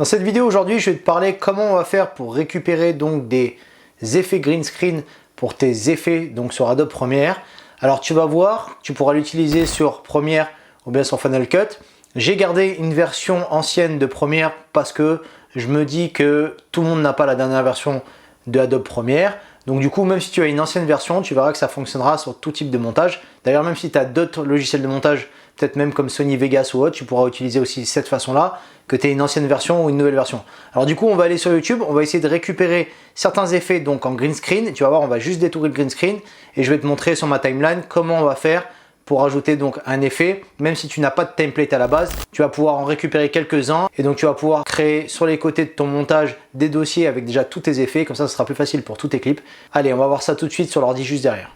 Dans cette vidéo aujourd'hui, je vais te parler comment on va faire pour récupérer donc des effets green screen pour tes effets donc sur Adobe Premiere. Alors tu vas voir, tu pourras l'utiliser sur Premiere ou bien sur Final Cut. J'ai gardé une version ancienne de Premiere parce que je me dis que tout le monde n'a pas la dernière version de Adobe Premiere. Donc du coup, même si tu as une ancienne version, tu verras que ça fonctionnera sur tout type de montage. D'ailleurs, même si tu as d'autres logiciels de montage, peut-être même comme Sony Vegas ou autre, tu pourras utiliser aussi cette façon-là, que tu aies une ancienne version ou une nouvelle version. Alors du coup, on va aller sur YouTube, on va essayer de récupérer certains effets donc en green screen. Tu vas voir, on va juste détourer le green screen et je vais te montrer sur ma timeline comment on va faire pour ajouter donc un effet. Même si tu n'as pas de template à la base, tu vas pouvoir en récupérer quelques-uns et donc tu vas pouvoir créer sur les côtés de ton montage des dossiers avec déjà tous tes effets. Comme ça, ce sera plus facile pour tous tes clips. Allez, on va voir ça tout de suite sur l'ordi juste derrière.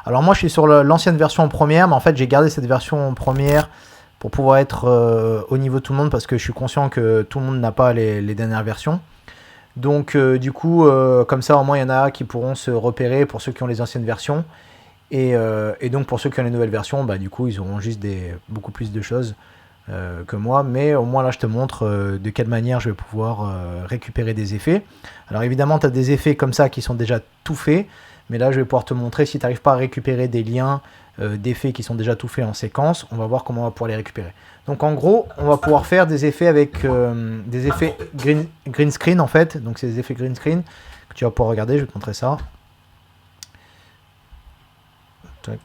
Alors moi, je suis sur l'ancienne version Premiere, mais en fait, j'ai gardé cette version Premiere pour pouvoir être au niveau de tout le monde parce que je suis conscient que tout le monde n'a pas les dernières versions. Donc du coup, comme ça, au moins, il y en a qui pourront se repérer pour ceux qui ont les anciennes versions. Et donc pour ceux qui ont les nouvelles versions, bah, du coup ils auront juste beaucoup plus de choses que moi. Mais au moins là je te montre de quelle manière je vais pouvoir récupérer des effets. Alors évidemment tu as des effets comme ça qui sont déjà tout faits. Mais là je vais pouvoir te montrer si tu n'arrives pas à récupérer des liens d'effets qui sont déjà tout faits en séquence. On va voir comment on va pouvoir les récupérer. Donc en gros on va pouvoir faire des effets avec des effets green screen en fait. Donc c'est des effets green screen que tu vas pouvoir regarder, je vais te montrer ça. Tac.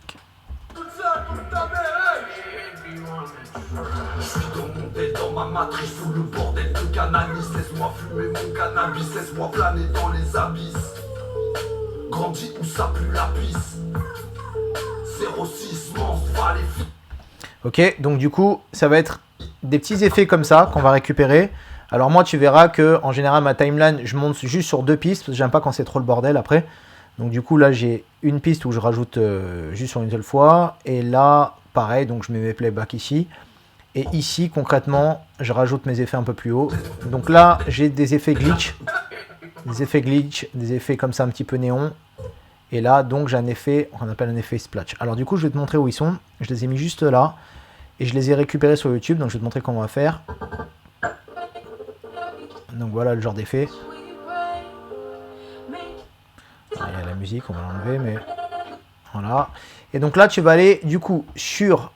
Dans ma matrice sous le bordel de cannabis, laisse-moi fumer mon cannabis, laisse-moi planer dans les abysses. Grandis où ça pue la pisse. 06 fallait. Ok, donc du coup, ça va être des petits effets comme ça qu'on va récupérer. Alors moi, tu verras que en général, ma timeline, je monte juste sur 2 pistes parce que j'aime pas quand c'est trop le bordel après. Donc du coup là j'ai une piste où je rajoute juste sur une seule fois et là pareil, donc je mets mes playbacks ici et ici concrètement je rajoute mes effets un peu plus haut. Donc là j'ai des effets glitch, des effets comme ça un petit peu néon et là donc j'ai un effet, on appelle un effet splash. Alors du coup je vais te montrer où ils sont, je les ai mis juste là et je les ai récupérés sur YouTube, donc je vais te montrer comment on va faire. Donc voilà le genre d'effet. Il y a la musique, on va l'enlever, mais voilà. Et donc là, tu vas aller du coup sur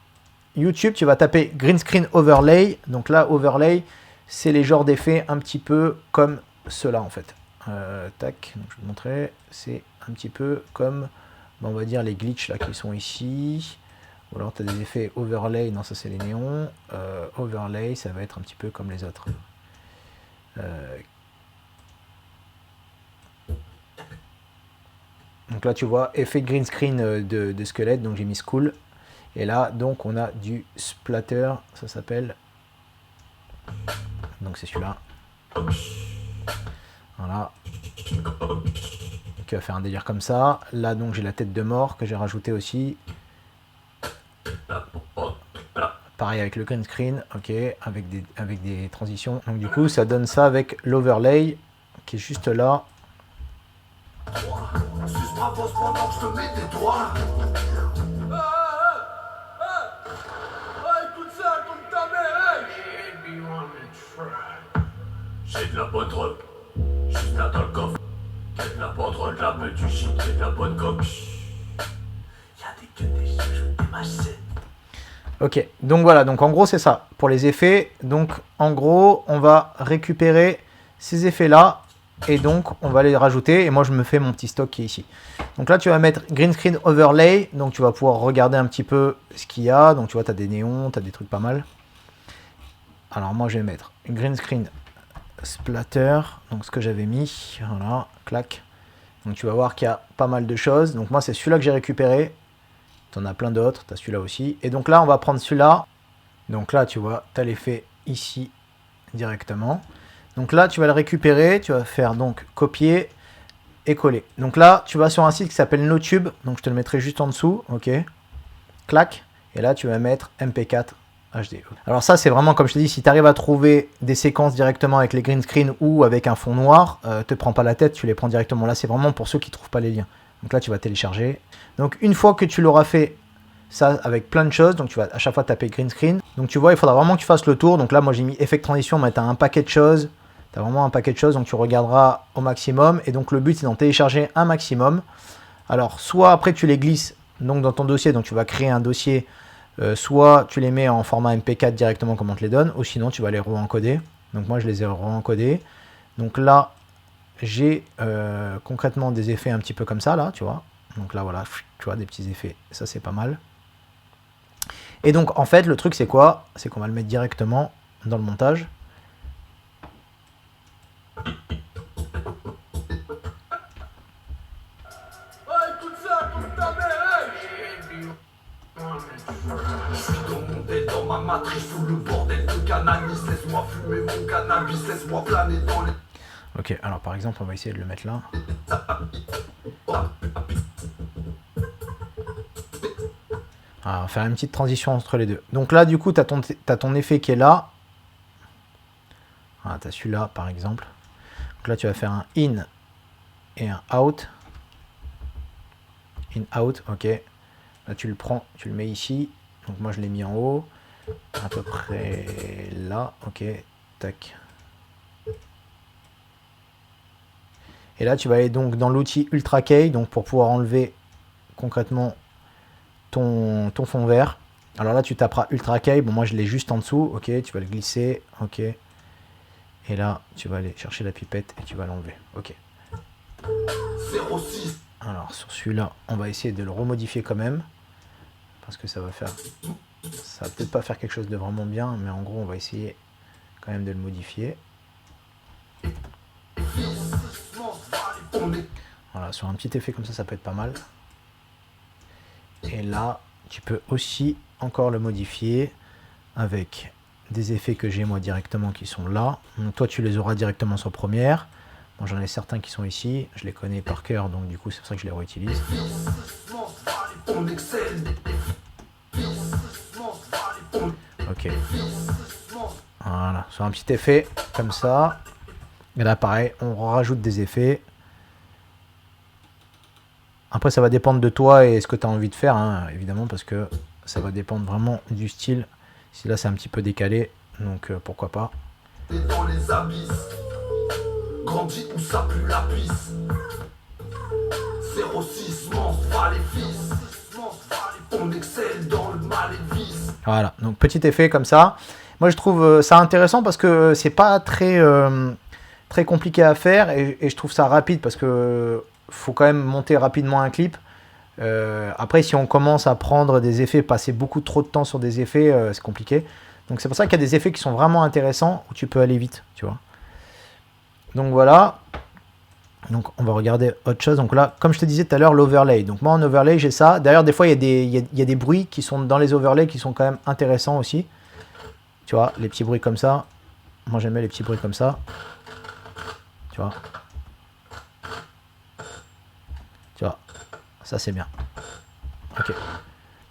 YouTube, tu vas taper Green Screen Overlay. Donc là, Overlay, c'est les genres d'effets un petit peu comme cela en fait. Tac, donc je vais te montrer. C'est un petit peu comme, on va dire, les glitches là qui sont ici. Ou alors tu as des effets Overlay, non, ça c'est les néons. Overlay, ça va être un petit peu comme les autres. Donc là tu vois effet green screen de squelette, donc j'ai mis school. Et là donc on a du splatter, ça s'appelle. Donc c'est celui-là. Voilà. Qui va faire un délire comme ça. Là donc j'ai la tête de mort que j'ai rajouté aussi. Pareil avec le green screen, ok, avec des transitions. Donc du coup ça donne ça avec l'overlay qui est juste là. Suce ma bosse pendant que je te mets tes doigts. Écoute ça comme ta mère. J'ai de la bonne drogue, juste là dans le coffre. J'ai de la bonne drogue, de la bonne du shit, j'ai de la bonne coque. Y'a des que des jeux, des machines. Ok, donc voilà, donc en gros c'est ça pour les effets. Donc en gros on va récupérer ces effets là et donc on va les rajouter et moi je me fais mon petit stock qui est ici. Donc là tu vas mettre Green Screen Overlay, donc tu vas pouvoir regarder un petit peu ce qu'il y a. Donc tu vois tu as des néons, tu as des trucs pas mal. Alors moi je vais mettre Green Screen Splatter, donc ce que j'avais mis, voilà, clac. Donc tu vas voir qu'il y a pas mal de choses. Donc moi c'est celui-là que j'ai récupéré. Tu en as plein d'autres, tu as celui-là aussi. Et donc là, on va prendre celui-là. Donc là, tu vois, tu as l'effet ici directement. Donc là, tu vas le récupérer. Tu vas faire donc copier et coller. Donc là, tu vas sur un site qui s'appelle Notube. Donc je te le mettrai juste en dessous. Ok. Clac. Et là, tu vas mettre MP4 HD. Alors ça, c'est vraiment, comme je te dis, si tu arrives à trouver des séquences directement avec les green screen ou avec un fond noir, te prends pas la tête, tu les prends directement. Là, c'est vraiment pour ceux qui ne trouvent pas les liens. Donc là, tu vas télécharger. Donc une fois que tu l'auras fait ça avec plein de choses. Donc tu vas à chaque fois taper green screen. Donc tu vois, il faudra vraiment que tu fasses le tour. Donc là, moi j'ai mis effet de transition, mais tu as un paquet de choses. Tu as vraiment un paquet de choses, donc tu regarderas au maximum. Et donc le but, c'est d'en télécharger un maximum. Alors, soit après tu les glisses donc, dans ton dossier, donc tu vas créer un dossier. Soit tu les mets en format MP4 directement comme on te les donne, ou sinon tu vas les re-encoder. Donc moi je les ai re-encodés. Donc là, j'ai concrètement des effets un petit peu comme ça, là, tu vois. Donc là, voilà, tu vois, des petits effets. Ça, c'est pas mal. Et donc, en fait, le truc, c'est quoi? C'est qu'on va le mettre directement dans le montage. Je suis dans mon dé, dans ma matrice, fous le bordel de cannabis. Laisse-moi fumer mon cannabis, laisse-moi planer dans les... Ok, alors par exemple, on va essayer de le mettre là. Alors, on va faire une petite transition entre les deux. Donc là, du coup, tu as ton effet qui est là. Ah, tu as celui-là, par exemple. Donc là, tu vas faire un in et un out. In, out, ok. Là, tu le prends, tu le mets ici. Donc moi, je l'ai mis en haut. À peu près là, ok. Tac. Et là, tu vas aller donc dans l'outil Ultra Key, donc pour pouvoir enlever concrètement ton fond vert. Alors là, tu taperas Ultra Key. Bon, moi, je l'ai juste en dessous. Ok, tu vas le glisser. Ok. Et là, tu vas aller chercher la pipette et tu vas l'enlever. Ok. 06. Alors, sur celui-là, on va essayer de le remodifier quand même. Parce que ça va faire... Ça va peut-être pas faire quelque chose de vraiment bien, mais en gros, on va essayer quand même de le modifier. Voilà, sur un petit effet comme ça peut être pas mal. Et là, tu peux aussi encore le modifier avec des effets que j'ai moi directement qui sont là. Donc toi, tu les auras directement sur Première. Moi, j'en ai certains qui sont ici. Je les connais par cœur, donc du coup, c'est pour ça que je les réutilise. Ok. Voilà, sur un petit effet comme ça. Et là, pareil, on rajoute des effets. Après, ça va dépendre de toi et ce que tu as envie de faire, hein, évidemment, parce que ça va dépendre vraiment du style. Si là, c'est un petit peu décalé, donc pourquoi pas. Dans les abysses, grandis où ça pue la pisse. 06, va les fils. On excelle dans le mal et le vice. Voilà, donc petit effet comme ça. Moi, je trouve ça intéressant parce que c'est pas très, très compliqué à faire et je trouve ça rapide parce que faut quand même monter rapidement un clip. Après, si on commence à prendre des effets, passer beaucoup trop de temps sur des effets, c'est compliqué. Donc c'est pour ça qu'il y a des effets qui sont vraiment intéressants où tu peux aller vite, tu vois. Donc voilà. Donc on va regarder autre chose. Donc là, comme je te disais tout à l'heure, l'overlay. Donc moi en overlay, j'ai ça. D'ailleurs, des fois, il y a des bruits qui sont dans les overlays qui sont quand même intéressants aussi. Tu vois, les petits bruits comme ça. Moi, j'aime bien les petits bruits comme ça. Tu vois. Tu vois, ça c'est bien. Ok.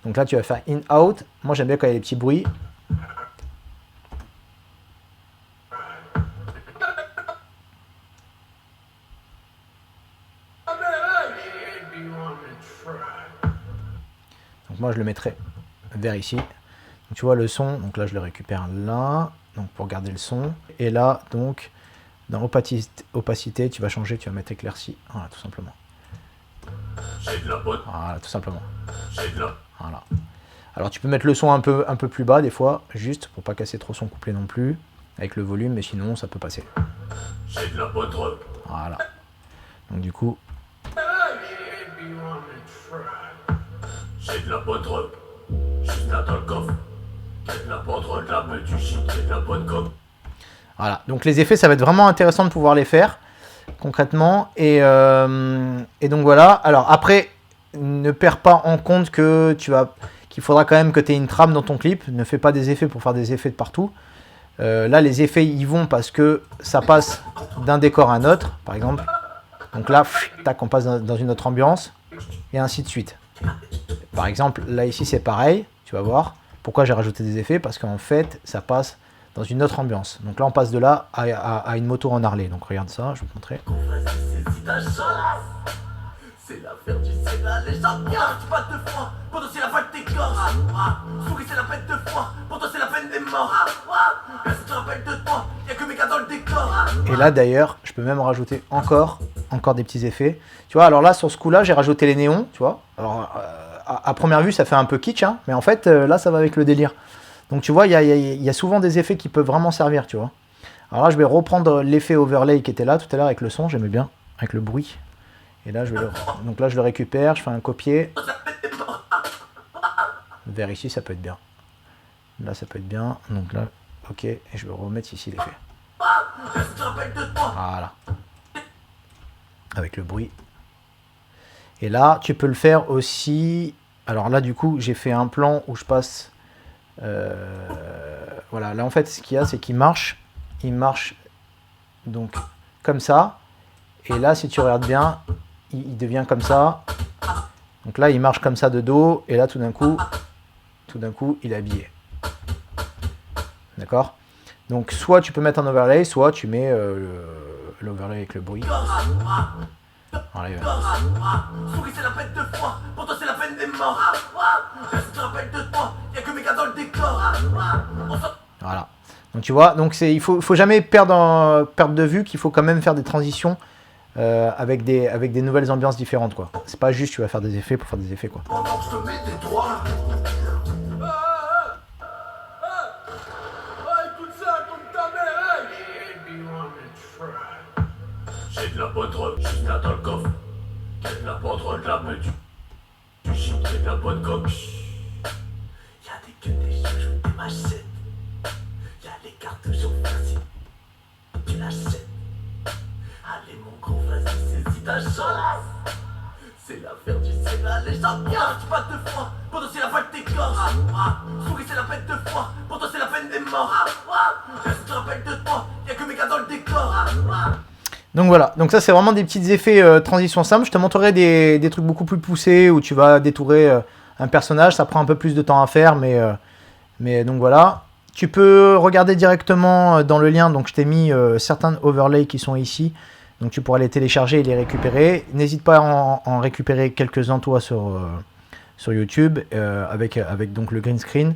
Donc là, tu vas faire in-out. Moi, j'aime bien quand il y a des petits bruits. Donc moi, je le mettrai vers ici. Donc, tu vois le son. Donc là, je le récupère là. Donc pour garder le son. Et là, donc, dans opacité, tu vas changer. Tu vas mettre éclairci. Voilà, tout simplement. Voilà, tout simplement. Voilà. Alors tu peux mettre le son un peu plus bas des fois, juste pour pas casser trop son couplet non plus, avec le volume, mais sinon ça peut passer. Voilà. Donc du coup. Voilà. Donc les effets, ça va être vraiment intéressant de pouvoir les faire concrètement. Et donc voilà. Alors après, ne perds pas en compte que qu'il faudra quand même que tu aies une trame dans ton clip. Ne fais pas des effets pour faire des effets de partout. Là, les effets, ils vont parce que ça passe d'un décor à un autre, par exemple. Donc là, tac, on passe dans une autre ambiance, et ainsi de suite. Par exemple, là, ici, c'est pareil. Tu vas voir. Pourquoi j'ai rajouté des effets? Parce qu'en fait, ça passe dans une autre ambiance. Donc là, on passe de là à une moto en Harley. Donc regarde ça, je vais te montrer. C'est l'affaire du Sénat, les gens gardent pas de froid, pour toi c'est la vague des corps. Souris c'est la peine de froid, pour toi c'est la peine des morts. Personne te rappelle de toi, y'a que mes gars dans le décor. Et là d'ailleurs, je peux même rajouter encore des petits effets. Tu vois, alors là sur ce coup-là, j'ai rajouté les néons, tu vois. Alors à première vue, ça fait un peu kitsch, hein, mais en fait là, ça va avec le délire. Donc tu vois, il y a souvent des effets qui peuvent vraiment servir, tu vois. Alors là, je vais reprendre l'effet overlay qui était là tout à l'heure avec le son, j'aimais bien, avec le bruit. Et là, donc là, je le récupère, je fais un copier. Vers ici, ça peut être bien. Là, ça peut être bien. Donc là, ok. Et je vais remettre ici l'effet. Voilà. Avec le bruit. Et là, tu peux le faire aussi. Alors là, du coup, j'ai fait un plan où je passe... voilà, là, en fait, ce qu'il y a, c'est qu'il marche. Il marche donc comme ça. Et là, si tu regardes bien... il devient comme ça. Donc là, il marche comme ça de dos. Et là, tout d'un coup, il est habillé. D'accord? Donc, soit tu peux mettre un overlay, soit tu mets l'overlay avec le bruit. Voilà, Souris c'est la peine de froid, pour toi c'est la peine des morts. Personne te rappelle de toi, y'a que mes gars dans le décor. Voilà. Donc tu vois, donc il faut jamais perdre de vue qu'il faut quand même faire des transitions avec des nouvelles ambiances différentes, quoi. C'est pas juste tu vas faire des effets pour faire des effets, quoi. Pendant que je te mets des doigts. Écoute ça comme ta mère. J'ai de la bonne drogue, juste là dans le coffre. J'ai de la bonne drogue, là, mais du shit, j'ai de la bonne coque. Y'a des queues, des joujoux, des machettes. Y'a les cartouches au farci. Tu l'achètes. Allez mon gros, vas-y, saisis ta chance. C'est l'affaire du Sénat, les gens gardent pas de froid, pour toi c'est la vague des corps. Souris c'est la peine de froid, pour toi c'est la peine des morts. Personne te rappelle de toi, y'a que mes gars dans le décor. Donc voilà, donc ça c'est vraiment des petits effets transition simples. Je te montrerai des trucs beaucoup plus poussés où tu vas détourer un personnage. Ça prend un peu plus de temps à faire, mais donc voilà. Tu peux regarder directement dans le lien, donc je t'ai mis certains overlays qui sont ici. Donc tu pourras les télécharger et les récupérer. N'hésite pas à en récupérer quelques-uns toi sur YouTube avec donc le green screen.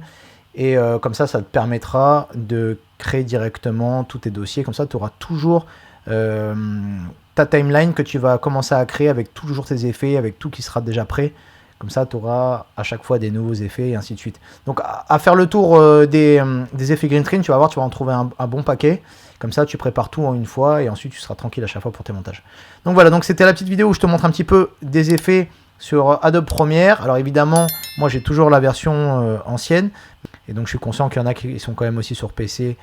Et comme ça te permettra de créer directement tous tes dossiers. Comme ça, tu auras toujours ta timeline que tu vas commencer à créer avec toujours tes effets, avec tout qui sera déjà prêt. Comme ça, tu auras à chaque fois des nouveaux effets et ainsi de suite. Donc, à faire le tour des effets green screen, tu vas voir, tu vas en trouver un bon paquet. Comme ça, tu prépares tout en une fois et ensuite, tu seras tranquille à chaque fois pour tes montages. Donc voilà, donc c'était la petite vidéo où je te montre un petit peu des effets sur Adobe Premiere. Alors évidemment, moi, j'ai toujours la version ancienne. Et donc, je suis conscient qu'il y en a qui sont quand même aussi sur PC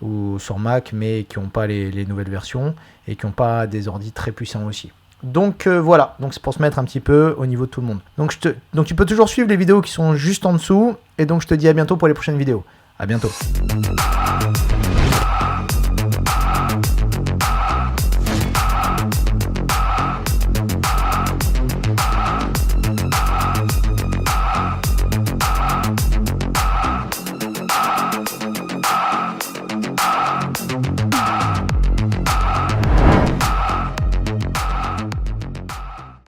ou sur Mac, mais qui n'ont pas les nouvelles versions et qui n'ont pas des ordis très puissants aussi. Donc voilà, donc c'est pour se mettre un petit peu au niveau de tout le monde. Donc tu peux toujours suivre les vidéos qui sont juste en dessous, et donc je te dis à bientôt pour les prochaines vidéos. À bientôt.